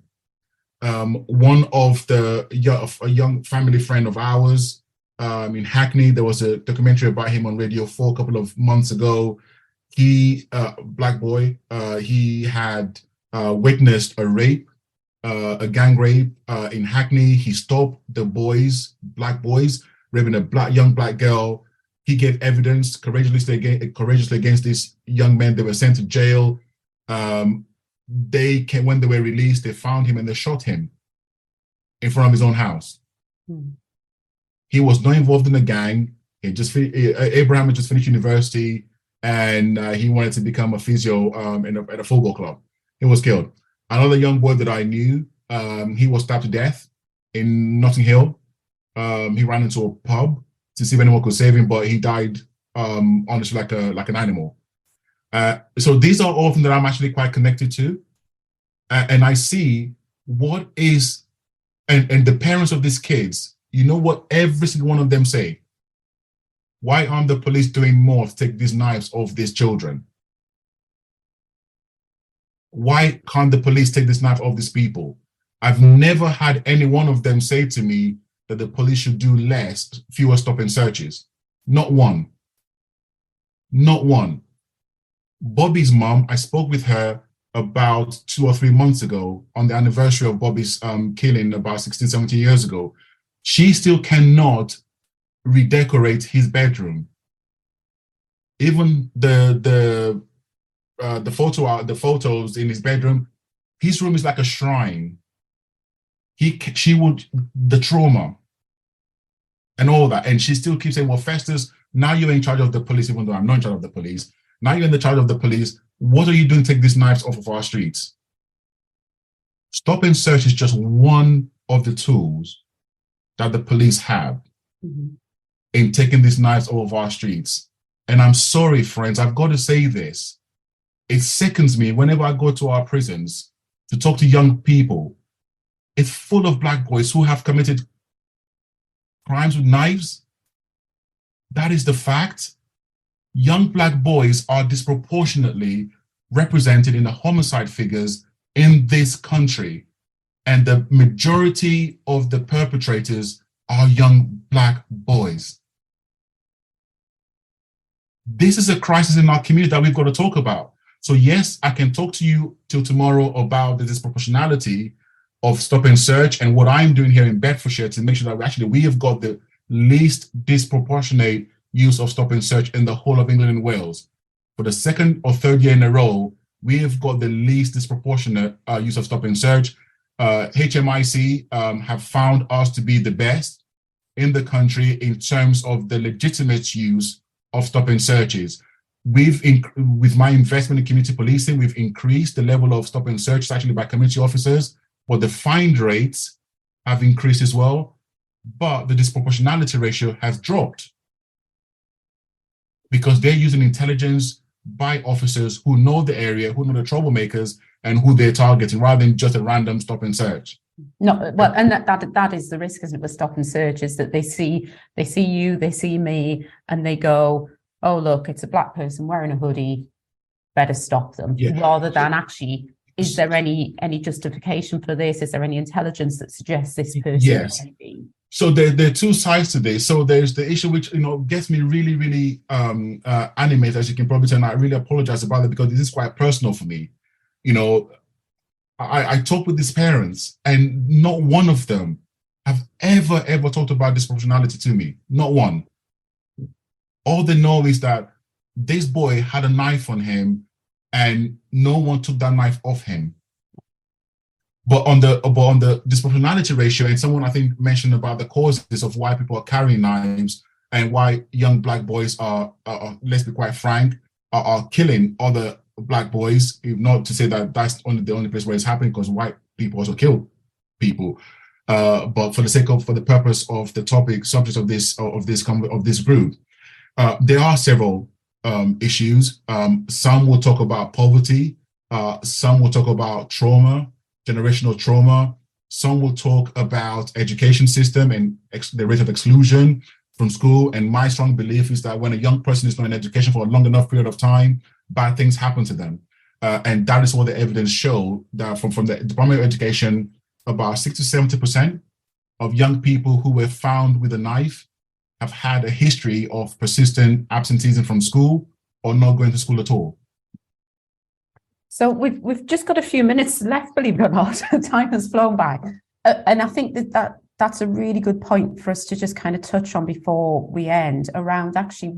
One of a young family friend of ours in Hackney, there was a documentary about him on Radio 4 a couple of months ago. He, black boy, he had witnessed a rape, a gang rape in Hackney. He stopped the black boys, raping a young black girl. He gave evidence courageously against these young men. They were sent to jail. When they were released, they found him and they shot him in front of his own house. He was not involved in a gang. Abraham had just finished university, and he wanted to become a physio at a football club. He was killed. Another young boy that I knew, he was stabbed to death in Notting Hill. He ran into a pub to see if anyone could save him, but he died honestly like an animal. So these are all things that I'm actually quite connected to, and I see what is, and the parents of these kids, what every single one of them say. Why aren't the police doing more to take these knives off these children? Why can't the police take this knife off these people? I've never had any one of them say to me that the police should do fewer stop and searches. Not one. Not one. Bobby's mom, I spoke with her about 2 or 3 months ago on the anniversary of Bobby's killing about 16, 17 years ago. She still cannot redecorate his bedroom. Even the photos in his bedroom, His room is like a shrine. The trauma and all that. And she still keeps saying, well, Festus, now you're in charge of the police, even though I'm not in charge of the police. Now you're in the charge of the police. What are you doing to take these knives off of our streets? Stop and search is just one of the tools that the police have in taking these knives off of our streets. And I'm sorry, friends, I've got to say this. It sickens me whenever I go to our prisons to talk to young people. It's full of black boys who have committed crimes with knives. That is the fact. Young black boys are disproportionately represented in the homicide figures in this country. And the majority of the perpetrators are young black boys. This is a crisis in our community that we've got to talk about. So yes, I can talk to you till tomorrow about the disproportionality of stop and search and what I'm doing here in Bedfordshire to make sure that we have got the least disproportionate use of stop and search in the whole of England and Wales. For the second or third year in a row, we have got the least disproportionate use of stop and search. HMIC have found us to be the best in the country in terms of the legitimate use of stop and searches. With my investment in community policing, we've increased the level of stop and search actually by community officers, but the fine rates have increased as well, but the disproportionality ratio has dropped because they're using intelligence by officers who know the area, who know the troublemakers, and who they're targeting, rather than just a random stop and search. No, well, and that is the risk, isn't it, with stop and search, is that they see you, they see me, and they go, oh, look, it's a black person wearing a hoodie, better stop them, rather than actually, is there any justification for this? Is there any intelligence that suggests this person? Yes. So there are two sides to this. So there's the issue which gets me really, really animated, as you can probably tell, and I really apologize about it because this is quite personal for me. I talk with these parents, and not one of them have ever talked about disproportionality to me. Not one. All they know is that this boy had a knife on him, and no one took that knife off him. But on the disproportionality ratio, and someone I think mentioned about the causes of why people are carrying knives and why young black boys are let's be quite frank, are killing other black boys. Not to say that that's the only place where it's happening, because white people also kill people. But for the purpose of the subject of this group, there are several issues. Some will talk about poverty. Some will talk about trauma, generational trauma. Some will talk about education system and the rate of exclusion from school. And my strong belief is that when a young person is not in education for a long enough period of time, bad things happen to them. And that is what the evidence show, that from the Department of Education, about 60 to 70% of young people who were found with a knife have had a history of persistent absenteeism from school or not going to school at all. So we've just got a few minutes left, believe it or not. Time has flown by. And I think that's a really good point for us to just kind of touch on before we end, around actually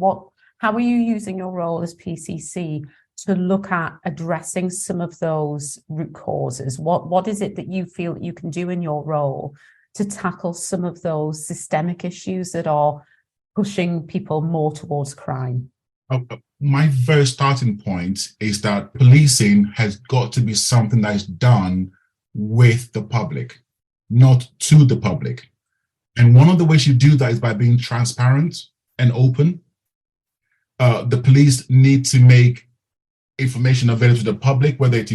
how are you using your role as PCC to look at addressing some of those root causes? What is it that you feel that you can do in your role to tackle some of those systemic issues that are pushing people more towards crime? My very starting point is that policing has got to be something that is done with the public, not to the public. And one of the ways you do that is by being transparent and open. The police need to make information available to the public, whether it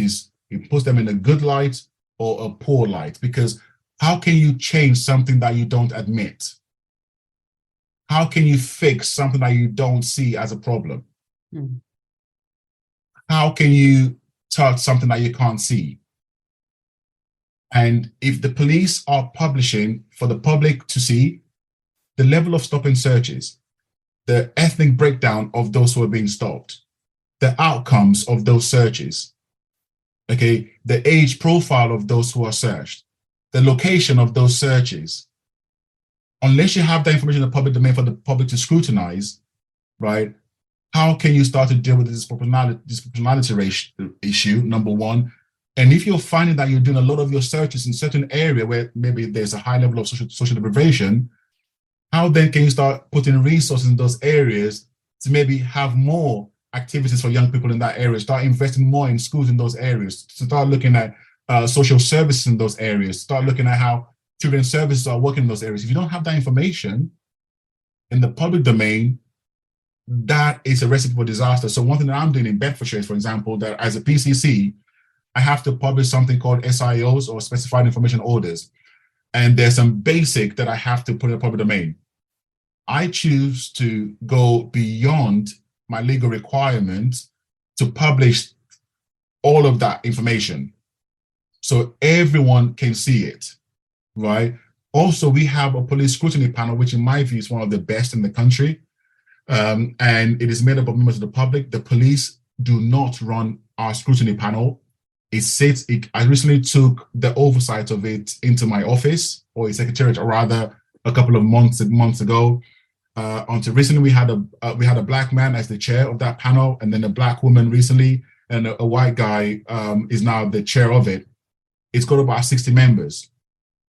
puts them in a good light or a poor light, because how can you change something that you don't admit? How can you fix something that you don't see as a problem? How can you touch something that you can't see? And if the police are publishing for the public to see the level of stop and searches, the ethnic breakdown of those who are being stopped, the outcomes of those searches, the age profile of those who are searched, the location of those searches, unless you have that information in the public domain for the public to scrutinize, right? How can you start to deal with the disproportionality issue, number one? And if you're finding that you're doing a lot of your searches in certain area where maybe there's a high level of social deprivation, how then can you start putting resources in those areas to maybe have more activities for young people in that area, start investing more in schools in those areas, to start looking at social services in those areas, start looking at how children's services are working in those areas. If you don't have that information in the public domain, that is a recipe for disaster. So one thing that I'm doing in Bedfordshire, for example, that as a PCC, I have to publish something called SIOs, or Specified Information Orders. And there's some basic that I have to put in the public domain. I choose to go beyond my legal requirements to publish all of that information so everyone can see it, right? Also, we have a police scrutiny panel, which in my view is one of the best in the country. And it is made up of members of the public. The police do not run our scrutiny panel. I recently took the oversight of it into my office, or its secretariat, or rather a couple of months ago. Until recently, we had a black man as the chair of that panel, and then a black woman recently, and a white guy is now the chair of it. It's got about 60 members.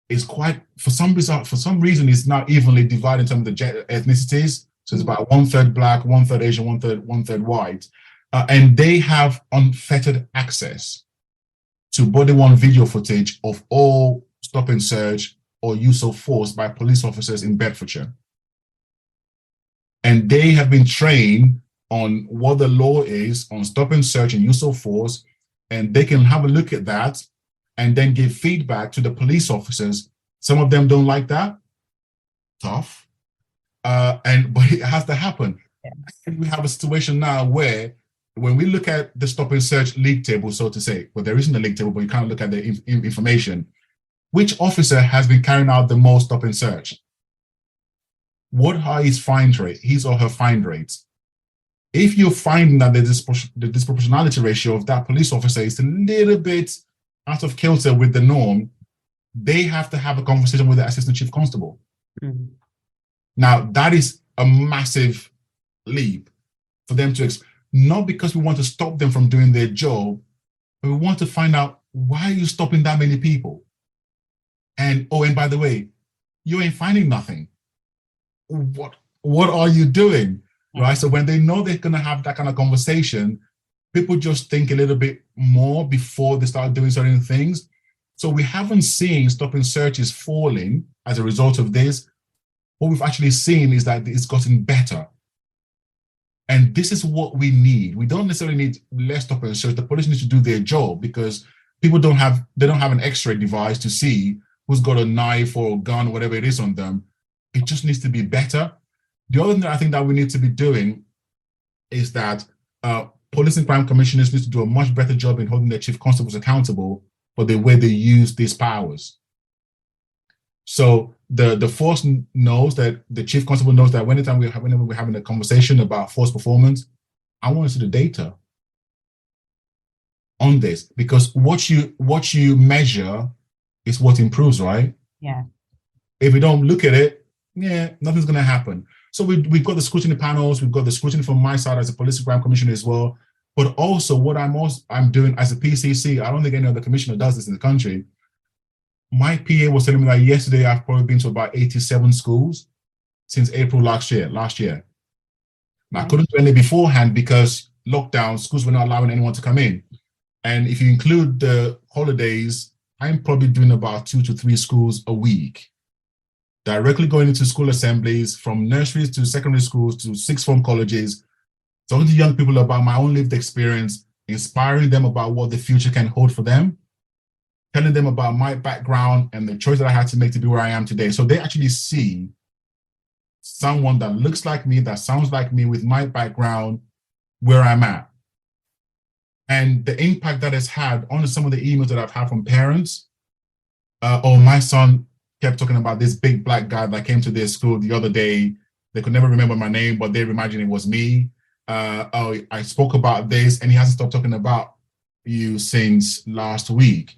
It's quite, for some reason, it's not evenly divided in terms of the ethnicities. So it's about 1/3 black, 1/3 Asian, 1/3 white, and they have unfettered access to body-worn video footage of all stop and search or use of force by police officers in Bedfordshire. And they have been trained on what the law is on stop and search and use of force, and they can have a look at that and then give feedback to the police officers. Some of them don't like that. Tough. But it has to happen. Yeah. And we have a situation now where when we look at the stop and search league table, so to say, well, there isn't a league table, but you kind of look at the information. Which officer has been carrying out the most stop and search? What are his or her fine rates? If you're finding that the disproportionality ratio of that police officer is a little bit out of kilter with the norm, they have to have a conversation with the assistant chief constable. Mm-hmm. Now, that is a massive leap for them to, not because we want to stop them from doing their job, but we want to find out, why are you stopping that many people? And by the way, you ain't finding nothing. What are you doing? Right? So when they know they're going to have that kind of conversation, people just think a little bit more before they start doing certain things. So we haven't seen stop and searches falling as a result of this. What we've actually seen is that it's gotten better. And this is what we need. We don't necessarily need less stop and search. The police need to do their job, because people don't have an X-ray device to see who's got a knife or a gun or whatever it is on them. It just needs to be better. The other thing that I think that we need to be doing is that police and crime commissioners need to do a much better job in holding their chief constables accountable for the way they use these powers. So the force knows that, the chief constable knows that whenever we're having a conversation about force performance, I want to see the data on this, because what you measure is what improves, right? Yeah. If we don't look at it, nothing's going to happen. So we've got the scrutiny panels, we've got the scrutiny from my side as a police and crime commissioner as well. But also what I'm doing as a PCC, I don't think any other commissioner does this in the country. My PA was telling me that yesterday I've probably been to about 87 schools since April last year. Now, I couldn't do any beforehand because lockdown, schools were not allowing anyone to come in. And if you include the holidays, I'm probably doing about 2 to 3 schools a week. Directly going into school assemblies, from nurseries to secondary schools to sixth form colleges, talking to young people about my own lived experience, inspiring them about what the future can hold for them, telling them about my background and the choice that I had to make to be where I am today. So they actually see someone that looks like me, that sounds like me, with my background, where I'm at. And the impact that has had on some of the emails that I've had from parents, my son kept talking about this big black guy that came to their school the other day. They could never remember my name, but they imagined it was me. I spoke about this, and he hasn't stopped talking about you since last week.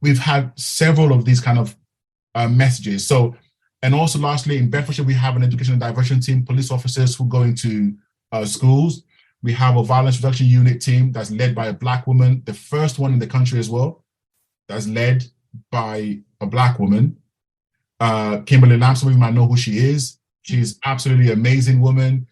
We've had several of these kind of messages. So, and also lastly, in Bedfordshire, we have an education and diversion team, police officers who go into schools. We have a violence reduction unit team that's led by a Black woman, the first one in the country as well, that's led by a Black woman. Kimberly Lamb, some of you might know who she is. She's absolutely amazing woman.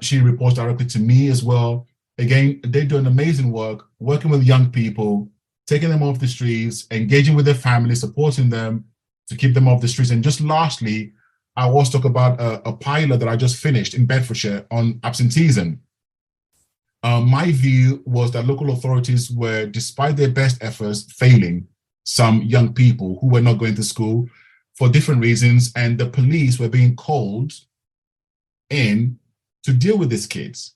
She reports directly to me as well. Again, they do an amazing work, working with young people, taking them off the streets, engaging with their families, supporting them to keep them off the streets. And just lastly, I also talk about a pilot that I just finished in Bedfordshire on absenteeism. My view was that local authorities were, despite their best efforts, failing some young people who were not going to school for different reasons, and the police were being called in to deal with these kids.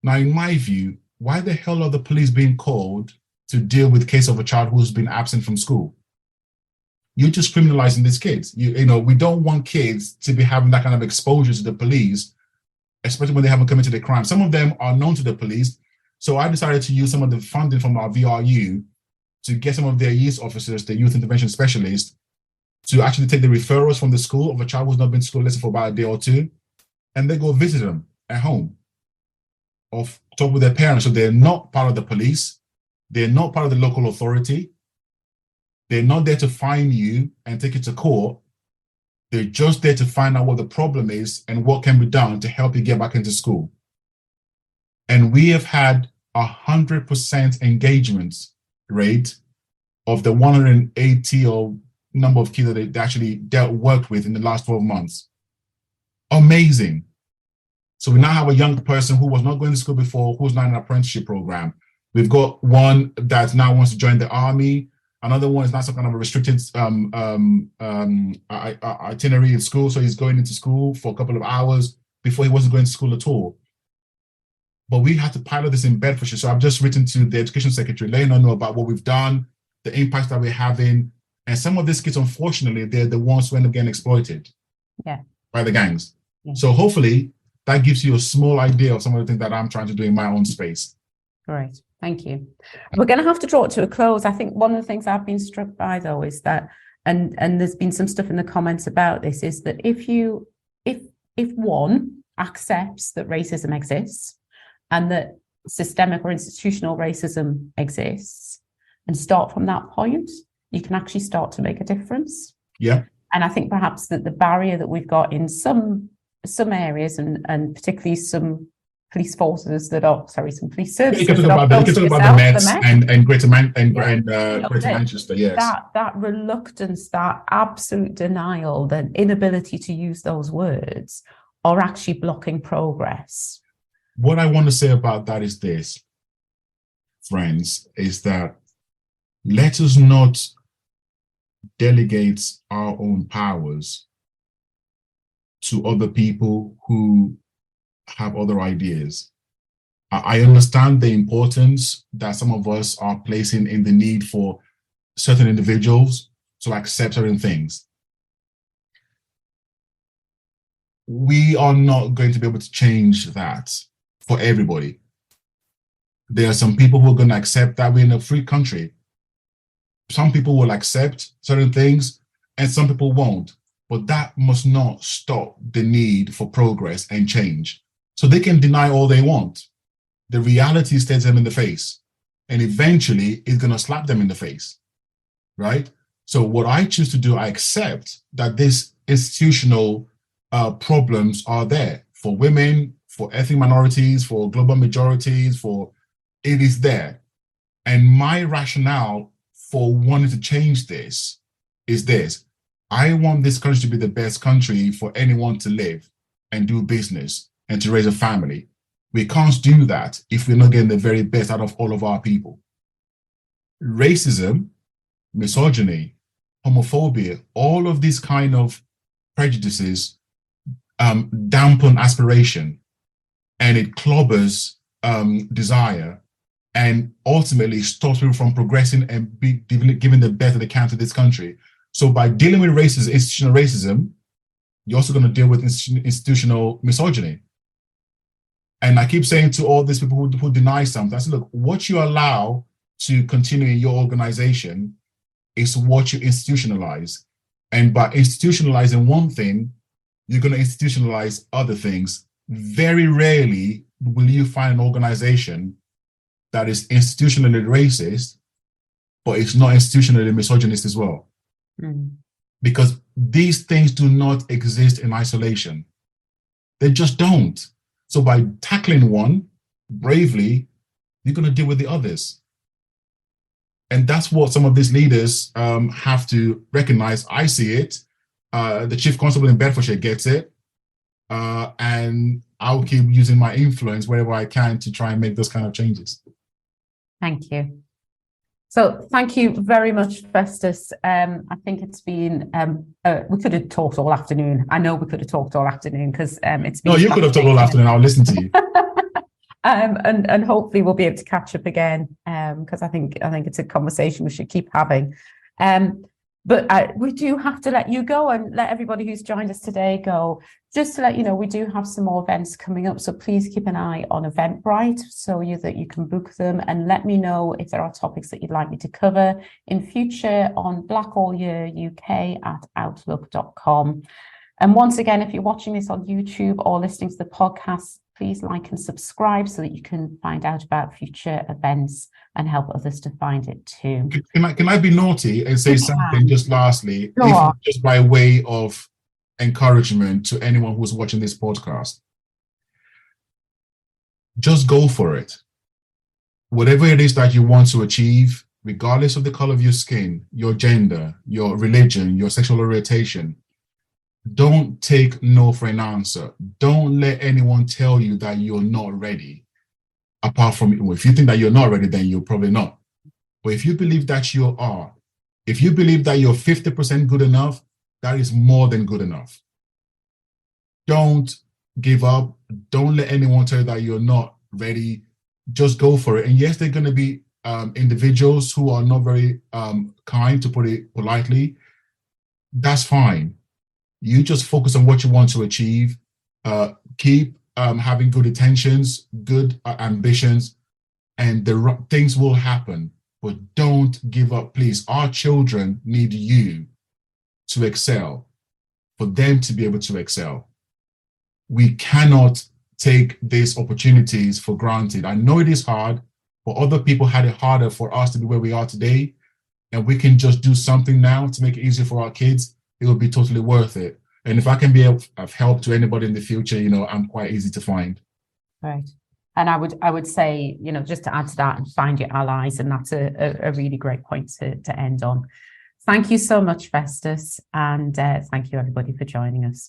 Now, in my view, why the hell are the police being called to deal with the case of a child who's been absent from school? You're just criminalizing these kids. You know, we don't want kids to be having that kind of exposure to the police, especially when they haven't committed a crime. Some of them are known to the police. So I decided to use some of the funding from our VRU to get some of their youth officers, the youth intervention specialists, to actually take the referrals from the school of a child who's not been to school, let's say for about a day or two, and they go visit them at home or talk with their parents. So they're not part of the police. They're not part of the local authority. They're not there to fine you and take you to court. They're just there to find out what the problem is and what can be done to help you get back into school. And we have had 100% engagement rate of the 180 or number of kids that they actually worked with in the last 12 months. Amazing. So we now have a young person who was not going to school before, who's now in an apprenticeship program. We've got one that now wants to join the army. Another one is not some kind of a restricted itinerary in school. So he's going into school for a couple of hours before he wasn't going to school at all. But we had to pilot this in Bedfordshire. So I've just written to the education secretary, letting her know about what we've done, the impact that we're having. And some of these kids, unfortunately, they're the ones who end up getting exploited by the gangs. Yeah. So hopefully that gives you a small idea of some of the things that I'm trying to do in my own space. Great. Thank you. We're going to have to draw it to a close. I think one of the things I've been struck by, though, is that, and there's been some stuff in the comments about this, is that if one accepts that racism exists and that systemic or institutional racism exists, and start from that point, you can actually start to make a difference. Yeah. And I think perhaps that the barrier that we've got in some areas, and particularly some police forces that are, some police services. You can talk about the Mets and Greater Manchester, yes. That reluctance, that absolute denial, the inability to use those words are actually blocking progress. What I want to say about that is this, friends, is that let us not delegate our own powers to other people who have other ideas. I understand the importance that some of us are placing in the need for certain individuals to accept certain things. We are not going to be able to change that for everybody. There are some people who are going to accept that we're in a free country. Some people will accept certain things and some people won't. But that must not stop the need for progress and change. So they can deny all they want. The reality stares them in the face. And eventually it's going to slap them in the face. Right? So what I choose to do, I accept that these institutional problems are there for women, for ethnic minorities, for global majorities, it is there. And my rationale for wanting to change this is this. I want this country to be the best country for anyone to live and do business and to raise a family. We can't do that if we're not getting the very best out of all of our people. Racism, misogyny, homophobia, all of these kind of prejudices dampen aspiration, and it clobbers desire, and ultimately stops people from progressing and giving the best that they can to this country. So by dealing with racism, institutional racism, you're also going to deal with institutional misogyny. And I keep saying to all these people who deny something, I say, look, what you allow to continue in your organization is what you institutionalize. And by institutionalizing one thing, you're going to institutionalize other things. Very rarely will you find an organization that is institutionally racist, but it's not institutionally misogynist as well? Because these things do not exist in isolation. They just don't. So by tackling one bravely, you're going to deal with the others. And that's what some of these leaders have to recognize. I see it. The chief constable in Bedfordshire gets it. And I'll keep using my influence wherever I can to try and make those kind of changes. Thank you. So thank you very much, Festus. I think it's been, we could have talked all afternoon. I know we could have talked all afternoon because it's been— No, you could have talked all afternoon. I'll listen to you. And hopefully we'll be able to catch up again because I think it's a conversation we should keep having. But we do have to let you go and let everybody who's joined us today go. Just to let you know, we do have some more events coming up, so please keep an eye on Eventbrite so that you can book them, and let me know if there are topics that you'd like me to cover in future on blackallyearuk@outlook.com. And once again, if you're watching this on YouTube or listening to the podcast, please like and subscribe so that you can find out about future events and help others to find it too. Can I be naughty and say something just lastly, just by way of encouragement to anyone who's watching this podcast? Just go for it. Whatever it is that you want to achieve, regardless of the color of your skin, your gender, your religion, your sexual orientation, don't take no for an answer. Don't let anyone tell you that you're not ready. Apart from, if you think that you're not ready, then you're probably not. But if you believe that you are, if you believe that you're 50% good enough, that is more than good enough. Don't give up. Don't let anyone tell you that you're not ready. Just go for it. And yes, there are going to be individuals who are not very kind, to put it politely. That's fine. You just focus on what you want to achieve. Keep having good intentions, good ambitions, and the things will happen. But don't give up, please. Our children need you to excel, for them to be able to excel. We cannot take these opportunities for granted. I know it is hard, but other people had it harder for us to be where we are today. And we can just do something now to make it easier for our kids. It will be totally worth it. And if I can be of help to anybody in the future, I'm quite easy to find. Right. And I would say, just to add to that, find your allies. And that's a really great point to end on. Thank you so much, Festus. And thank you, everybody, for joining us.